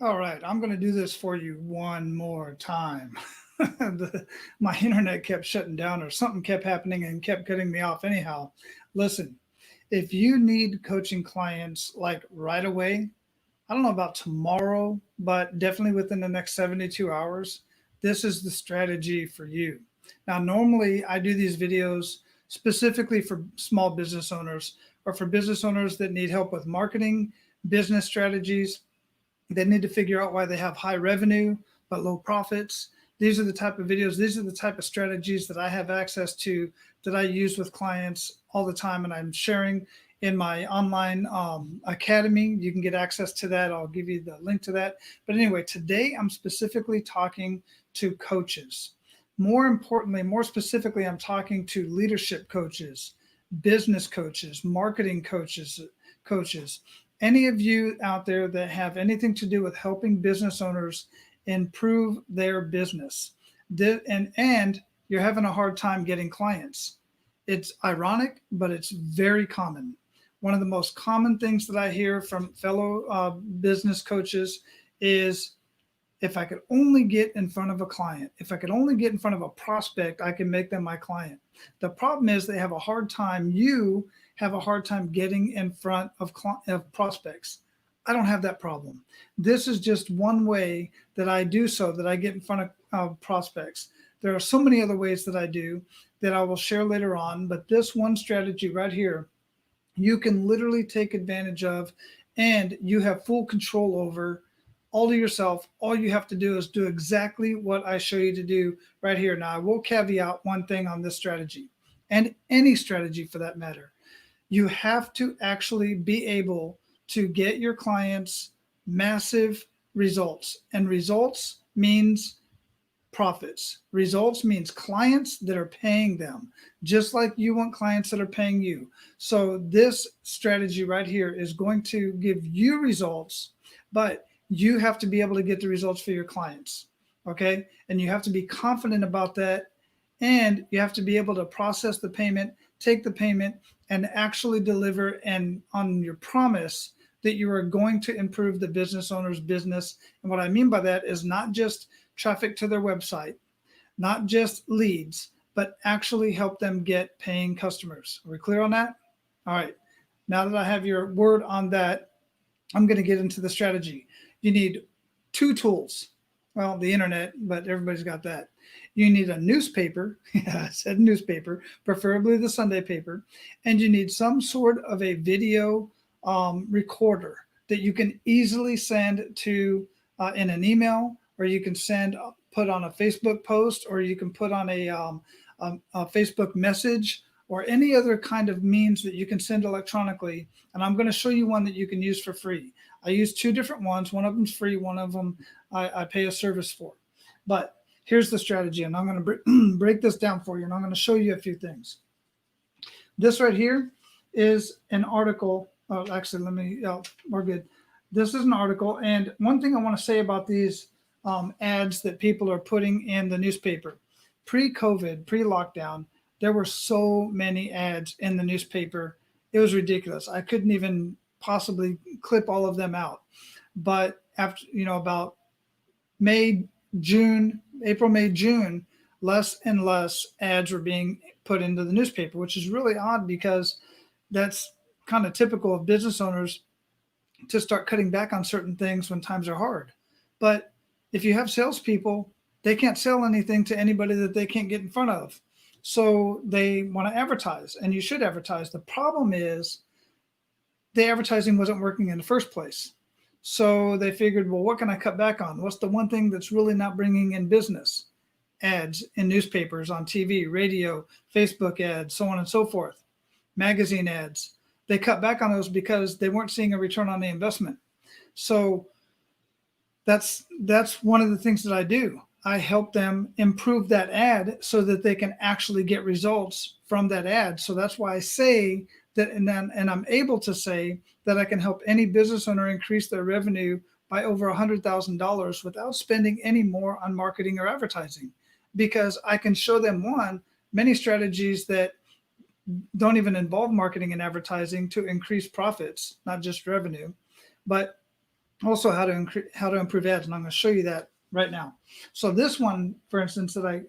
All right, I'm going to do this for you one more time. My internet kept shutting down, or something kept happening and kept cutting me off. Anyhow, listen, if you need coaching clients like right away, I don't know about tomorrow, but definitely within the next 72 hours, this is the strategy for you. Now, normally I do these videos specifically for small business owners or for business owners that need help with marketing, business strategies. They need to figure out why they have high revenue but low profits. These are the type of videos, these are the type of strategies that I have access to, that I use with clients all the time, and I'm sharing in my online academy. You can get access to that. I'll give you the link to that. But anyway, today I'm specifically talking to coaches. More importantly, more specifically, I'm talking to leadership coaches, business coaches, marketing coaches, any of you out there that have anything to do with helping business owners improve their business, and you're having a hard time getting clients. It's ironic, but it's very common. One of the most common things that I hear from fellow business coaches is, if I could only get in front of a client, if I could only get in front of a prospect, I can make them my client. The problem is they have a hard time. You have a hard time getting in front of prospects. I don't have that problem. This is just one way that I do so, that I get in front of prospects. There are so many other ways that I do that I will share later on, but this one strategy right here, you can literally take advantage of, and you have full control over all to yourself. All you have to do is do exactly what I show you to do right here. Now, I will caveat one thing on this strategy, and any strategy for that matter. You have to actually be able to get your clients massive results. And results means profits. Results means clients that are paying them, just like you want clients that are paying you. So this strategy right here is going to give you results, but you have to be able to get the results for your clients. Okay. And you have to be confident about that. And you have to be able to process the payment, take the payment, and actually deliver and on your promise that you are going to improve the business owner's business. And what I mean by that is not just traffic to their website, not just leads, but actually help them get paying customers. Are we clear on that? All right. Now that I have your word on that, I'm going to get into the strategy. You need two tools. Well, the internet, but everybody's got that. You need a newspaper. Yeah, I said newspaper, preferably the Sunday paper. And you need some sort of a video recorder that you can easily send to in an email, or you can put on a Facebook post, or you can put on a Facebook message, or any other kind of means that you can send electronically. And I'm going to show you one that you can use for free. I use two different ones. One of them's free. One of them I pay a service for. But here's the strategy, and I'm going to break this down for you, and I'm going to show you a few things. This right here is an article. Oh, actually, we're good. This is an article, and one thing I want to say about these ads that people are putting in the newspaper. Pre-COVID, pre-lockdown, there were so many ads in the newspaper. It was ridiculous. I couldn't even possibly clip all of them out. But after, about May, June, April, May, June, less and less ads were being put into the newspaper, which is really odd because that's kind of typical of business owners to start cutting back on certain things when times are hard. But if you have salespeople, they can't sell anything to anybody that they can't get in front of. So they want to advertise, and you should advertise. The problem is the advertising wasn't working in the first place. So they figured, well, what can I cut back on? What's the one thing that's really not bringing in business? Ads in newspapers, on TV, radio, Facebook ads, so on and so forth, magazine ads. They cut back on those because they weren't seeing a return on the investment. So that's one of the things that I do. I help them improve that ad so that they can actually get results from that ad. So that's why I say that, and I'm able to say that I can help any business owner increase their revenue by over $100,000 without spending any more on marketing or advertising, because I can show them many strategies that don't even involve marketing and advertising to increase profits, not just revenue. But Also, how to improve ads, and I'm going to show you that right now. So this one, for instance, that I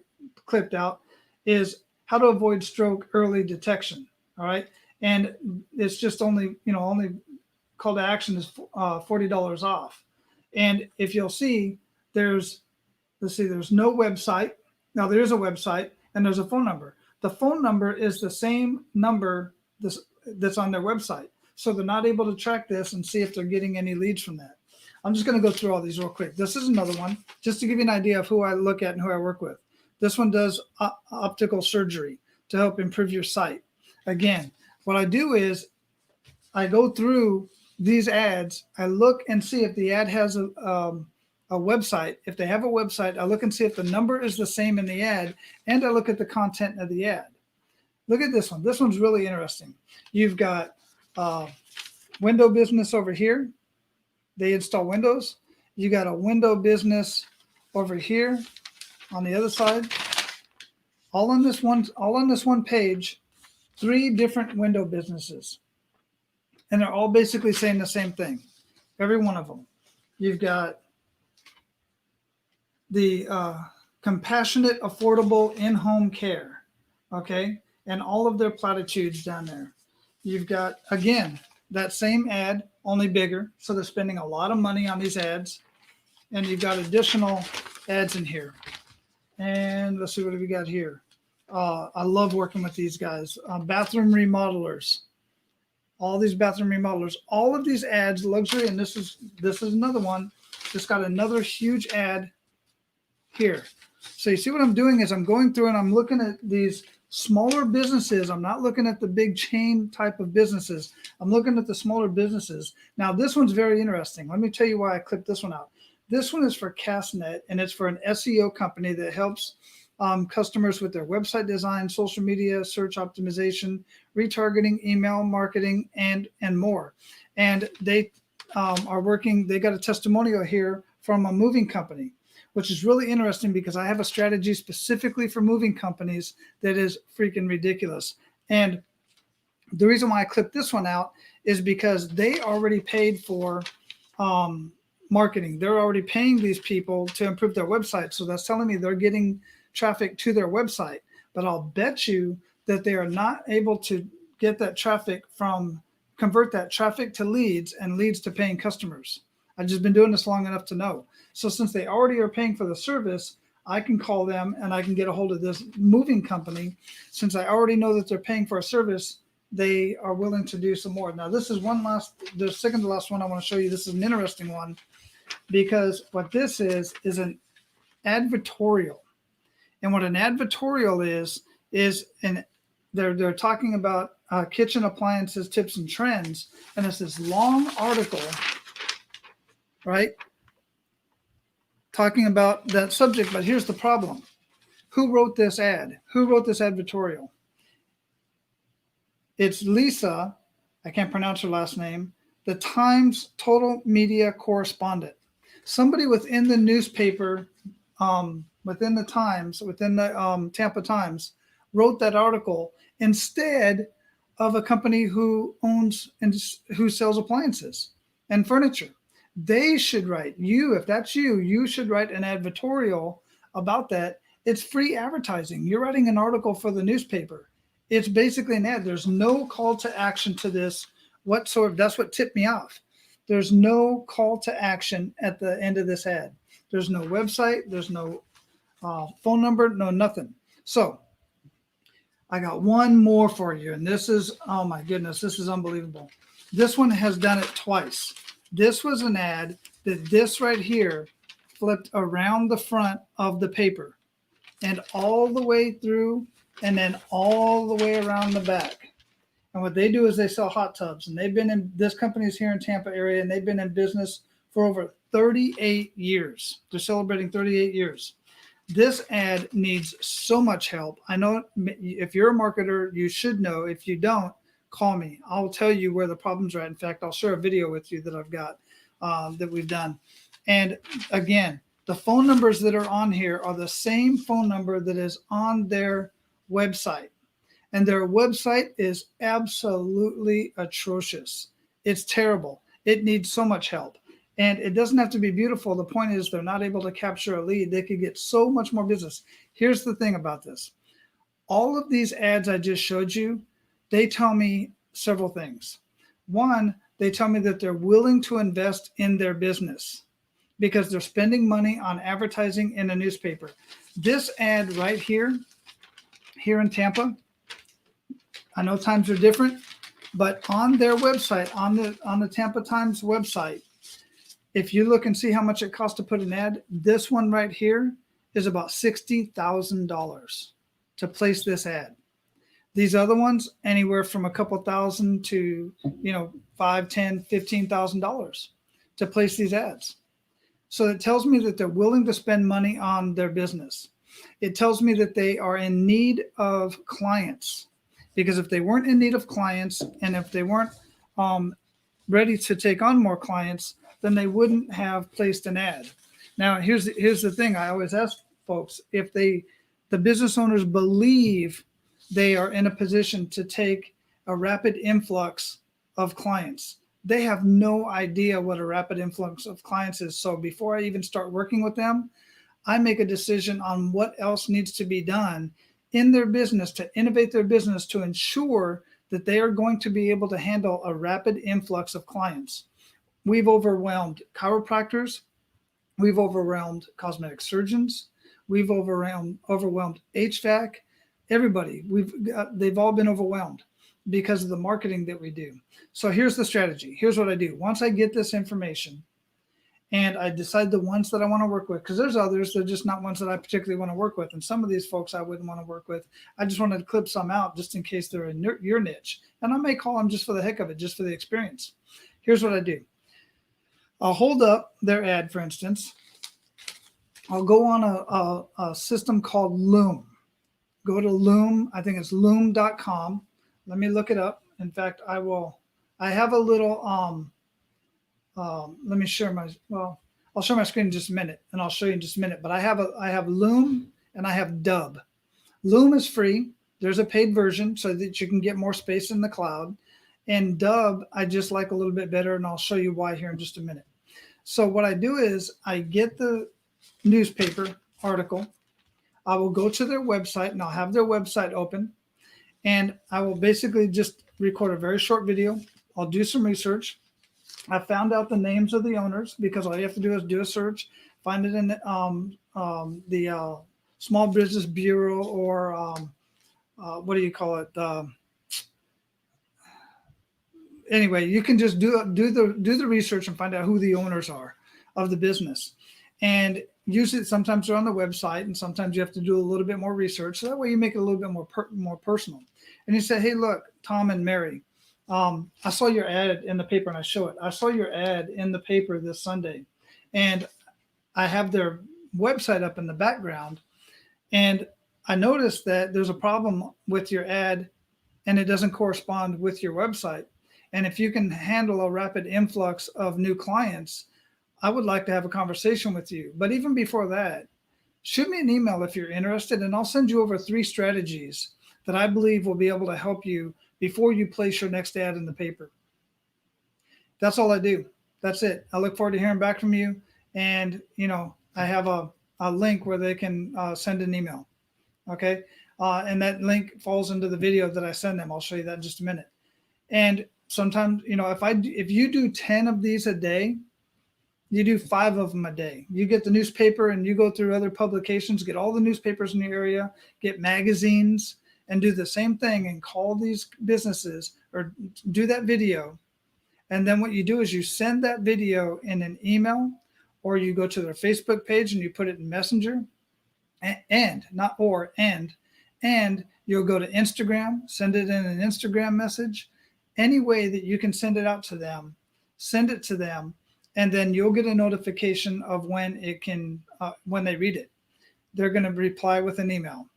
clipped out is how to avoid stroke early detection. All right, and it's just only call to action is $40 off. And if you'll see, there's there's no website. Now there is a website and there's a phone number. The phone number is the same number that's on their website. So they're not able to track this and see if they're getting any leads from that. I'm just going to go through all these real quick. This is another one, just to give you an idea of who I look at and who I work with. This one does optical surgery to help improve your sight. Again, what I do is I go through these ads. I look and see if the ad has a website. If they have a website, I look and see if the number is the same in the ad, and I look at the content of the ad. Look at this one. This one's really interesting. You've got window business over here. They install windows. You got a window business over here on the other side. All on this one page, 3 different window businesses. And they're all basically saying the same thing. Every one of them. You've got the compassionate, affordable in-home care. Okay. And all of their platitudes down there. You've got, again, that same ad, only bigger. So they're spending a lot of money on these ads. And you've got additional ads in here. And let's see what we got here. I love working with these guys. Bathroom remodelers. All these bathroom remodelers. All of these ads, luxury, and this is another one. Just got another huge ad here. So you see what I'm doing is I'm going through and I'm looking at these smaller businesses. I'm not looking at the big chain type of businesses. I'm looking at the smaller businesses. Now, this one's very interesting. Let me tell you why I clipped this one out. This one is for Castnet, and it's for an SEO company that helps customers with their website design, social media, search optimization, retargeting, email marketing, and more. And they are working. They got a testimonial here from a moving company, which is really interesting because I have a strategy specifically for moving companies that is freaking ridiculous. And the reason why I clipped this one out is because they already paid for marketing. They're already paying these people to improve their website. So that's telling me they're getting traffic to their website. But I'll bet you that they are not able to get that traffic convert that traffic to leads and leads to paying customers. I've just been doing this long enough to know. So since they already are paying for the service, I can call them and I can get a hold of this moving company. Since I already know that they're paying for a service, they are willing to do some more. Now, this is the second to last one I want to show you. This is an interesting one because what this is an advertorial. And what an advertorial is they're talking about kitchen appliances, tips, and trends. And it's this long article, right, talking about that subject. But here's the problem. Who wrote this ad? Who wrote this advertorial? It's Lisa, I can't pronounce her last name, the Times total media correspondent. Somebody within the newspaper, within the Times, within the Tampa Times, wrote that article instead of a company who owns and who sells appliances and furniture. They should write, if that's you should write an advertorial about that. It's free advertising. You're writing an article for the newspaper. It's basically an ad. There's no call to action to this whatsoever. That's what tipped me off. There's no call to action at the end of this ad. There's no website. There's no phone number. No nothing. So I got one more for you. And this is, oh my goodness, this is unbelievable. This one has done it twice. This was an ad that this right here flipped around the front of the paper and all the way through and then all the way around the back. And what they do is they sell hot tubs. And they've been in, this company is here in Tampa area, and they've been in business for over 38 years. They're celebrating 38 years. This ad needs so much help. I know if you're a marketer, you should know. If you don't, call me. I'll tell you where the problems are at. In fact, I'll share a video with you that I've got that we've done. And again, the phone numbers that are on here are the same phone number that is on their website. And their website is absolutely atrocious. It's terrible. It needs so much help. And it doesn't have to be beautiful. The point is they're not able to capture a lead. They could get so much more business. Here's the thing about this. All of these ads I just showed you, they tell me several things. One, they tell me that they're willing to invest in their business because they're spending money on advertising in a newspaper. This ad right here in Tampa, I know times are different, but on their website, on the Tampa Times website, if you look and see how much it costs to put an ad, this one right here is about $60,000 to place this ad. These other ones, anywhere from a couple thousand to, $5, $10, $15,000 to place these ads. So it tells me that they're willing to spend money on their business. It tells me that they are in need of clients, because if they weren't in need of clients and if they weren't ready to take on more clients, then they wouldn't have placed an ad. Now, here's the thing. I always ask folks, if the business owners believe they are in a position to take a rapid influx of clients. They have no idea what a rapid influx of clients is. So before I even start working with them, I make a decision on what else needs to be done in their business to innovate their business to ensure that they are going to be able to handle a rapid influx of clients. We've overwhelmed chiropractors. We've overwhelmed cosmetic surgeons. We've overwhelmed HVAC. Everybody, they've all been overwhelmed because of the marketing that we do. So here's the strategy. Here's what I do. Once I get this information and I decide the ones that I want to work with, because there's others, they're just not ones that I particularly want to work with. And some of these folks I wouldn't want to work with. I just wanted to clip some out just in case they're in your niche. And I may call them just for the heck of it, just for the experience. Here's what I do. I'll hold up their ad, for instance. I'll go on a system called Loom. Go to Loom. I think it's loom.com. Let me look it up. In fact, I have a little, let me share I'll show my screen in just a minute and I'll show you in just a minute, but I have Loom and I have Dub. Loom is free. There's a paid version so that you can get more space in the cloud. And Dub, I just like a little bit better, and I'll show you why here in just a minute. So what I do is I get the newspaper article. I will go to their website and I'll have their website open, and I will basically just record a very short video. I'll do some research. I found out the names of the owners because all you have to do is do a search, find it in the Small Business Bureau or what do you call it? Anyway, you can just do the research and find out who the owners are of the business. And usually sometimes they're on the website and sometimes you have to do a little bit more research. So that way you make it a little bit more personal. And you say, hey, look, Tom and Mary, I saw your ad in the paper, and I show it. I saw your ad in the paper this Sunday, and I have their website up in the background. And I noticed that there's a problem with your ad and it doesn't correspond with your website. And if you can handle a rapid influx of new clients, I would like to have a conversation with you. But even before that, shoot me an email if you're interested, and I'll send you over 3 strategies that I believe will be able to help you before you place your next ad in the paper. That's all I do. That's it. I look forward to hearing back from you. And, I have a link where they can send an email. Okay. And that link falls into the video that I send them. I'll show you that in just a minute. And sometimes, if you do 10 of these a day, you do 5 of them a day. You get the newspaper and you go through other publications, get all the newspapers in your area, get magazines, and do the same thing and call these businesses or do that video. And then what you do is you send that video in an email, or you go to their Facebook page and you put it in Messenger, and you'll go to Instagram, send it in an Instagram message. Any way that you can send it out to them, send it to them, and then you'll get a notification of when they read it. They're going to reply with an email.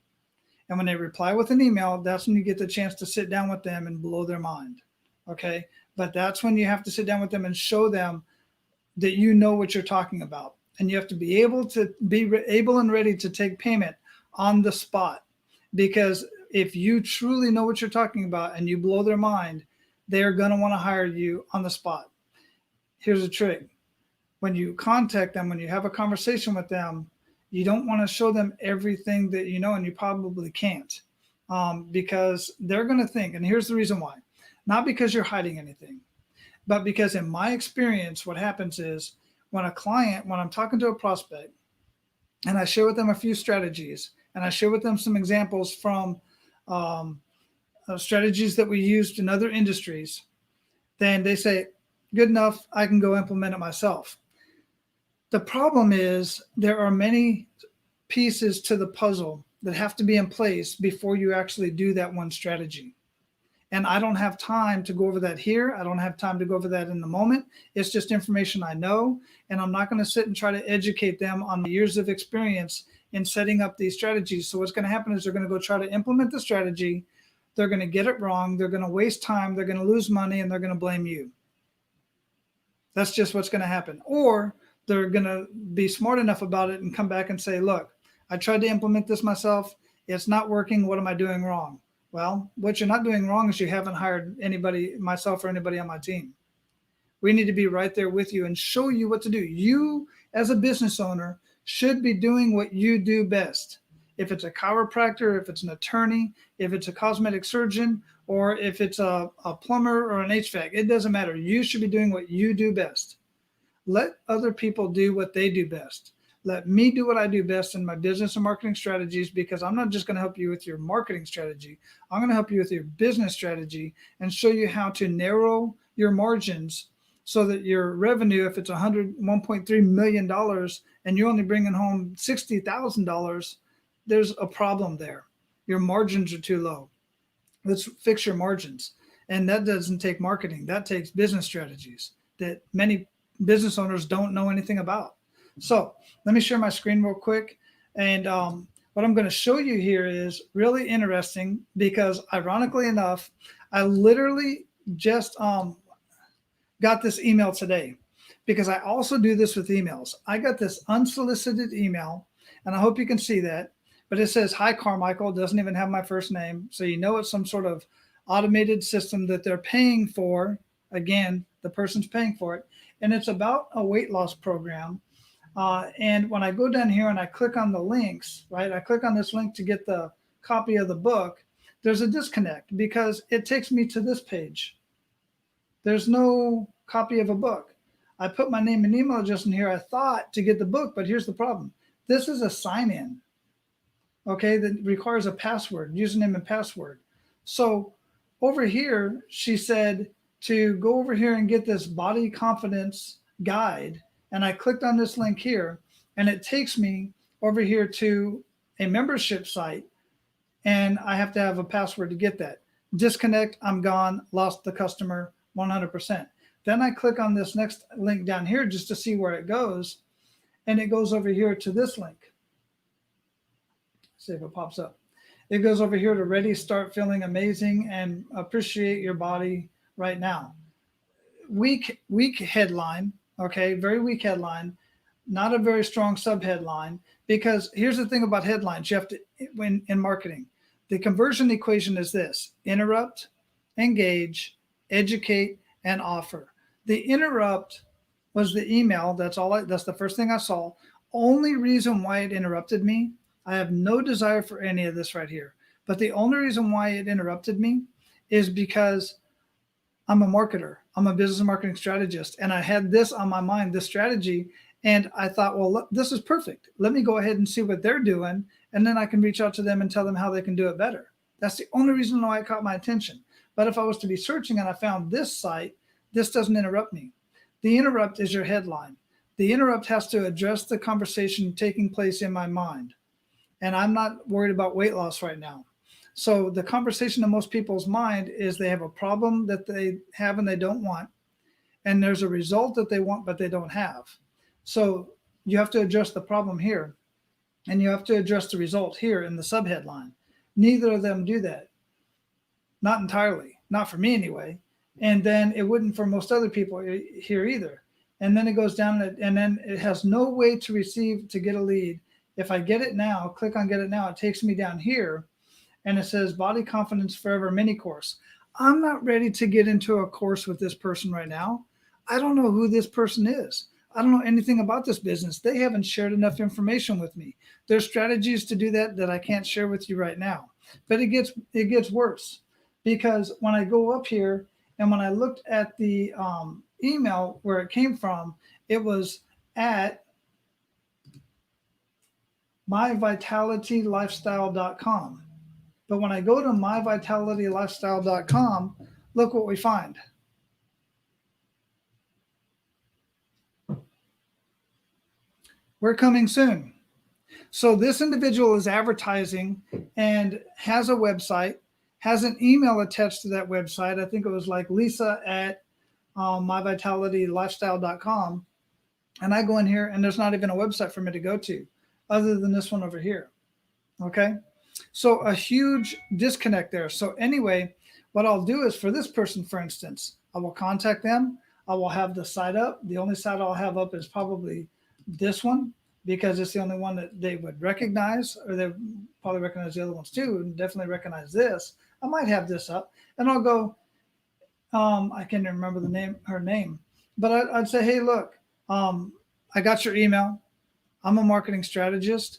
And when they reply with an email, that's when you get the chance to sit down with them and blow their mind. Okay. But that's when you have to sit down with them and show them that you know what you're talking about. And you have to be able and ready to take payment on the spot. Because if you truly know what you're talking about and you blow their mind, they're going to want to hire you on the spot. Here's a trick. when you contact them, when you have a conversation with them, you don't want to show them everything that you know, and you probably can't, because they're going to think, and here's the reason why, not because you're hiding anything, but because in my experience, what happens is when I'm talking to a prospect and I share with them a few strategies and I share with them some examples from um, strategies that we used in other industries, then they say, good enough, I can go implement it myself. The problem is there are many pieces to the puzzle that have to be in place before you actually do that one strategy. And I don't have time to go over that here. I don't have time to go over that in the moment. It's just information I know. And I'm not going to sit and try to educate them on the years of experience in setting up these strategies. So what's going to happen is they're going to go try to implement the strategy. They're going to get it wrong. They're going to waste time. They're going to lose money, and they're going to blame you. That's just what's going to happen. Or they're going to be smart enough about it and come back and say, look, I tried to implement this myself. It's not working. What am I doing wrong? Well, what you're not doing wrong is you haven't hired anybody, myself or anybody on my team. We need to be right there with you and show you what to do. You, as a business owner, should be doing what you do best. If it's a chiropractor, if it's an attorney, if it's a cosmetic surgeon, or if it's a plumber or an HVAC, it doesn't matter. You should be doing what you do best. Let other people do what they do best. Let me do what I do best in my business and marketing strategies, because I'm not just going to help you with your marketing strategy. I'm going to help you with your business strategy and show you how to narrow your margins so that your revenue, if it's $1.3 million and you're only bringing home $60,000, there's a problem there. Your margins are too low. Let's fix your margins. And that doesn't take marketing. That takes business strategies that many business owners don't know anything about. So let me share my screen real quick. And what I'm going to show you here is really interesting because, ironically enough, I literally just got this email today, because I also do this with emails. I got this unsolicited email, and I hope you can see that. But it says, "Hi, Carmichael." It doesn't even have my first name. So you know it's some sort of automated system that they're paying for. Again, the person's paying for it. And it's about a weight loss program. And when I go down here and I click on the links, right, I click on this link to get the copy of the book, there's a disconnect because it takes me to this page. There's no copy of a book. I put my name and email address in here, I thought, to get the book, but here's the problem. This is a sign-in, okay, that requires a password, username and password. So over here, she said to go over here and get this body confidence guide. And I clicked on this link here, and it takes me over here to a membership site, and I have to have a password to get that. Disconnect, I'm gone, lost the customer 100%. Then I click on this next link down here just to see where it goes, and it goes over here to this link. See if it pops up. It goes over here to Ready, Start Feeling Amazing and Appreciate Your Body Right Now. Weak headline. Okay, very weak headline, not a very strong subheadline, because here's the thing about headlines. You have to, when in marketing, the conversion equation is this: interrupt, engage, educate, and offer. The interrupt was the email. That's the first thing I saw. Only reason why it interrupted me, I have no desire for any of this right here, but the only reason why it interrupted me is because I'm a marketer. I'm a business and marketing strategist. And I had this on my mind, this strategy. And I thought, well, this is perfect. Let me go ahead and see what they're doing. And then I can reach out to them and tell them how they can do it better. That's the only reason why it caught my attention. But if I was to be searching and I found this site, this doesn't interrupt me. The interrupt is your headline. The interrupt has to address the conversation taking place in my mind. And I'm not worried about weight loss right now. So the conversation in most people's mind is they have a problem that they have and they don't want, and there's a result that they want but they don't have. So you have to address the problem here, and you have to address the result here in the subheadline. Neither of them do that. Not entirely. Not for me anyway. And then it wouldn't for most other people here either. And then it goes down, and then it has no way to get a lead. If I get it now, click on get it now, it takes me down here. And it says Body Confidence Forever mini course. I'm not ready to get into a course with this person right now. I don't know who this person is. I don't know anything about this business. They haven't shared enough information with me. There's strategies to do that that I can't share with you right now. But it gets worse, because when I go up here and when I looked at the email where it came from, it was at myvitalitylifestyle.com. But when I go to myvitalitylifestyle.com, look what we find. We're coming soon. So this individual is advertising and has a website, has an email attached to that website. I think it was like Lisa at myvitalitylifestyle.com. And I go in here and there's not even a website for me to go to other than this one over here. Okay. So a huge disconnect there. So anyway, what I'll do is for this person, for instance, I will contact them. I will have the site up. The only site I'll have up is probably this one, because it's the only one that they would recognize, or they probably recognize the other ones too, and definitely recognize this. I might have this up, and I'll go. I can't remember her name, but I'd say, hey, look, I got your email. I'm a marketing strategist.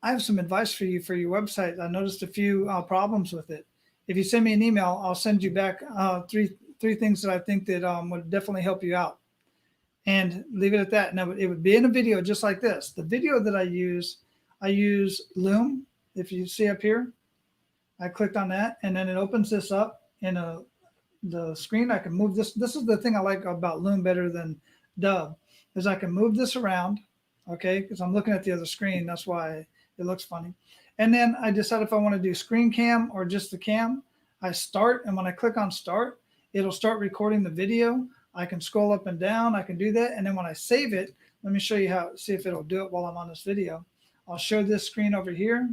I have some advice for you for your website. I noticed a few problems with it. If you send me an email, I'll send you back three things that I think that would definitely help you out, and leave it at that. Now it would be in a video just like this. The video that I use Loom. If you see up here, I clicked on that, and then it opens this up in the screen. I can move this. This is the thing I like about Loom better than Dub, is I can move this around, okay, because I'm looking at the other screen. That's why it looks funny. And then I decide if I want to do screen cam or just the cam. I start, and when I click on start, it'll start recording the video. I can scroll up and down. I can do that. And then when I save it, let me show you see if it'll do it while I'm on this video. I'll show this screen over here.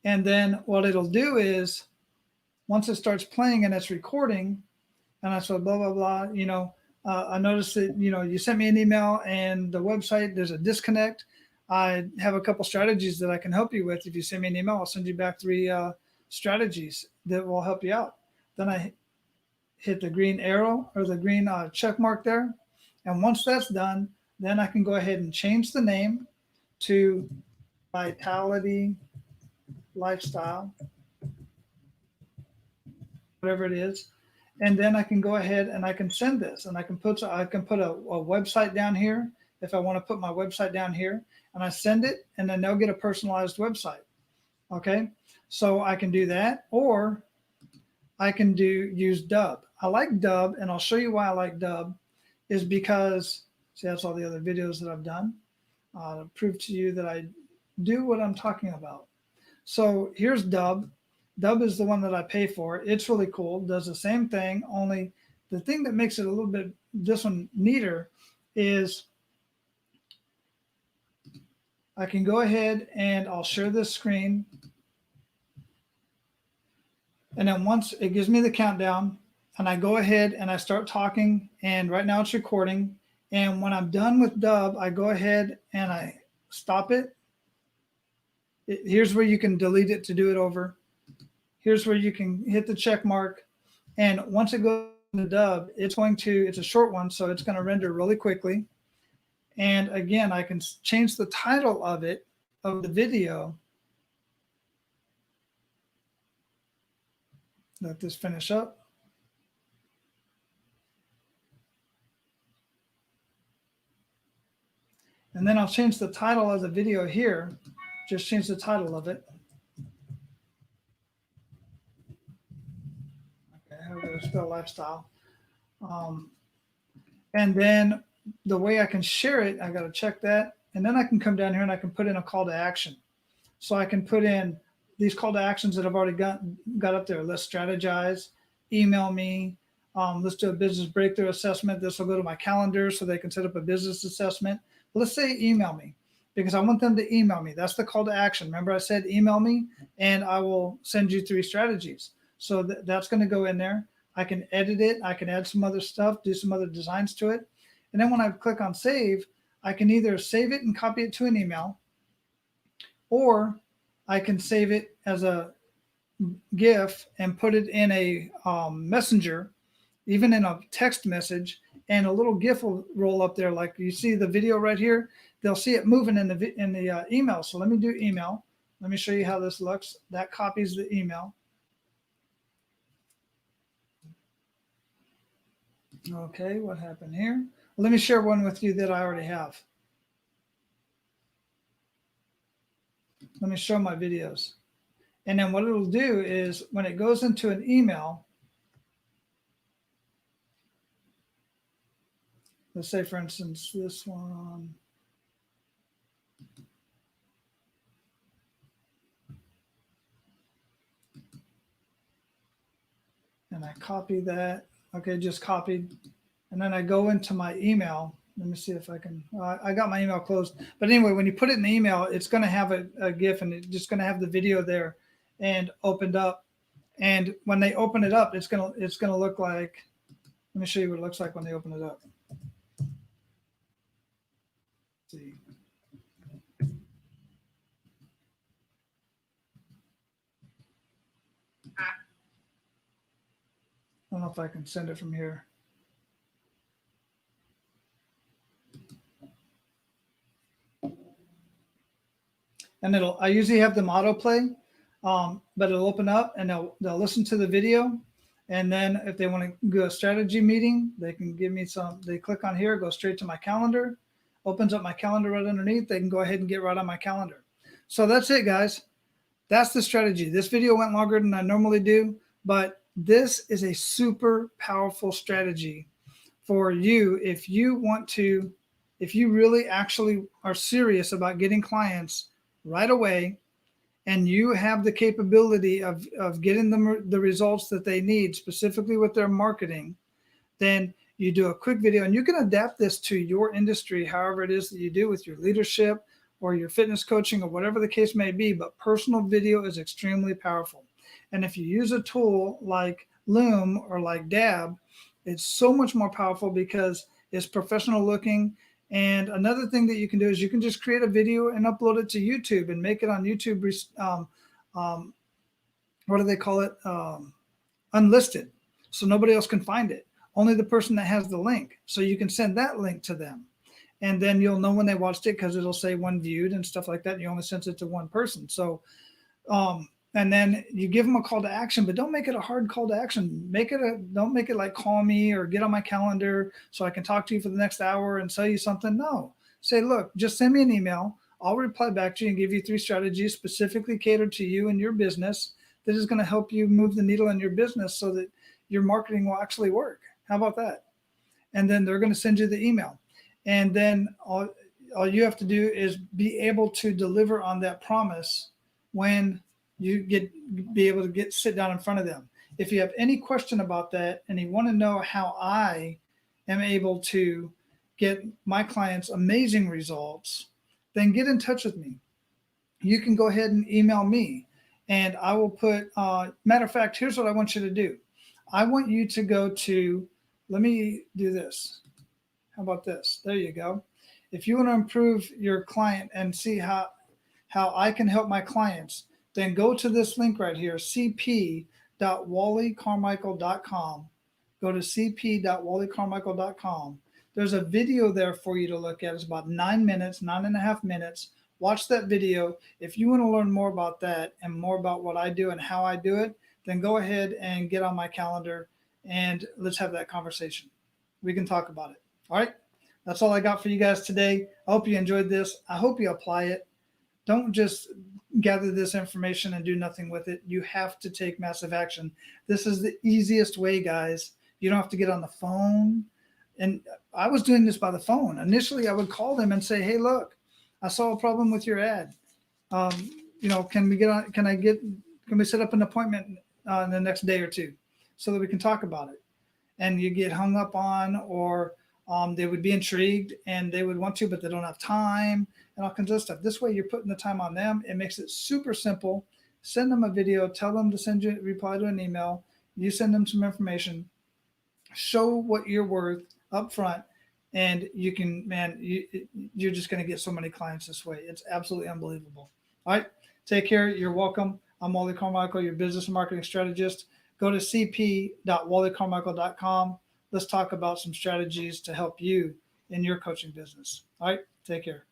And then what it'll do is, once it starts playing and it's recording, and I said, blah, blah, blah, I noticed that, you sent me an email and the website, there's a disconnect. I have a couple strategies that I can help you with. If you send me an email, I'll send you back 3 strategies that will help you out. Then I hit the green arrow or the green check mark there. And once that's done, then I can go ahead and change the name to Vitality Lifestyle, whatever it is. And then I can go ahead and I can send this, and I can put a website down here if I want to put my website down here, and I send it, and then they'll get a personalized website. Okay. So I can do that, or I can use Dub. I like Dub, and I'll show you why I like Dub, is because, see, that's all the other videos that I've done to prove to you that I do what I'm talking about. So here's Dub. Dub is the one that I pay for. It's really cool. Does the same thing, only the thing that makes it a little bit, this one neater, is I can go ahead and I'll share this screen. And then once it gives me the countdown, and I go ahead and I start talking, and right now it's recording. And when I'm done with Dub, I go ahead and I stop it. Here's where you can delete it to do it over. Here's where you can hit the check mark. And once it goes to Dub, it's a short one, so it's going to render really quickly. And again, I can change the title of the video. Let this finish up. And then I'll change the title of the video here. Just change the title of it. Okay, how do I spell lifestyle? And then the way I can share it, I got to check that. And then I can come down here and I can put in a call to action. So I can put in these call to actions that I've already got up there. Let's strategize, email me, let's do a business breakthrough assessment. This will go to my calendar so they can set up a business assessment. Let's say email me, because I want them to email me. That's the call to action. Remember I said email me and I will send you 3 strategies. So that's going to go in there. I can edit it. I can add some other stuff, do some other designs to it. And then when I click on save, I can either save it and copy it to an email, or I can save it as a GIF and put it in a messenger, even in a text message, and a little GIF will roll up there. Like you see the video right here, they'll see it moving in the email. So let me do email. Let me show you how this looks. That copies the email. Okay, what happened here? Let me share one with you that I already have. Let me show my videos. And then what it'll do is when it goes into an email, let's say, for instance, this one. And I copy that. Okay, just copied. And then I go into my email. Let me see if I can. I got my email closed. But anyway, when you put it in the email, it's going to have a GIF, and it's just going to have the video there and opened up. And when they open it up, it's gonna look like. Let me show you what it looks like when they open it up. Let's see. I don't know if I can send it from here. And I usually have them autoplay, but it'll open up and they'll listen to the video. And then if they want to do a strategy meeting, they can give me some, they click on here, go straight to my calendar, opens up my calendar right underneath. They can go ahead and get right on my calendar. So that's it, guys. That's the strategy. This video went longer than I normally do, but this is a super powerful strategy for you if you want to, if you really actually are serious about getting clients right away, and you have the capability of getting them the results that they need, specifically with their marketing, then you do a quick video, and you can adapt this to your industry, however it is that you do with your leadership or your fitness coaching or whatever the case may be. But personal video is extremely powerful. And if you use a tool like Loom or like Dab, it's so much more powerful because it's professional looking. And another thing that you can do is you can just create a video and upload it to YouTube and make it on YouTube. What do they call it? Unlisted. So nobody else can find it. Only the person that has the link. So you can send that link to them. And then you'll know when they watched it because it'll say one viewed and stuff like that. And you only sent it to one person. So, and then you give them a call to action, but don't make it a hard call to action. Don't make it like call me or get on my calendar so I can talk to you for the next hour and sell you something. No, say, look, just send me an email. I'll reply back to you and give you 3 strategies specifically catered to you and your business that is going to help you move the needle in your business so that your marketing will actually work. How about that? And then they're going to send you the email. And then all you have to do is be able to deliver on that promise when you be able to sit down in front of them. If you have any question about that and you want to know how I am able to get my clients amazing results, then get in touch with me. You can go ahead and email me, and I will put, matter of fact, here's what I want you to do. I want you to go to, let me do this. How about this? There you go. If you want to improve your client and see how I can help my clients, then go to this link right here, cp.wallycarmichael.com. Go to cp.wallycarmichael.com. There's a video there for you to look at. It's about 9 minutes, 9.5 minutes. Watch that video. If you want to learn more about that and more about what I do and how I do it, then go ahead and get on my calendar and let's have that conversation. We can talk about it. All right. That's all I got for you guys today. I hope you enjoyed this. I hope you apply it. Don't just gather this information and do nothing with it. You have to take massive action. This is the easiest way, guys. You don't have to get on the phone. And I was doing this by the phone. Initially, I would call them and say, hey, look, I saw a problem with your ad. Can we set up an appointment in the next day or two so that we can talk about it? And you get hung up on, or they would be intrigued and they would want to, but they don't have time and all kinds of stuff. This way you're putting the time on them. It makes it super simple. Send them a video, tell them to reply to an email. You send them some information, show what you're worth up front, and you can, you're just going to get so many clients this way. It's absolutely unbelievable. All right. Take care. You're welcome. I'm Wally Carmichael, your business and marketing strategist. Go to cp.wallycarmichael.com. let's talk about some strategies to help you in your coaching business. All right, take care.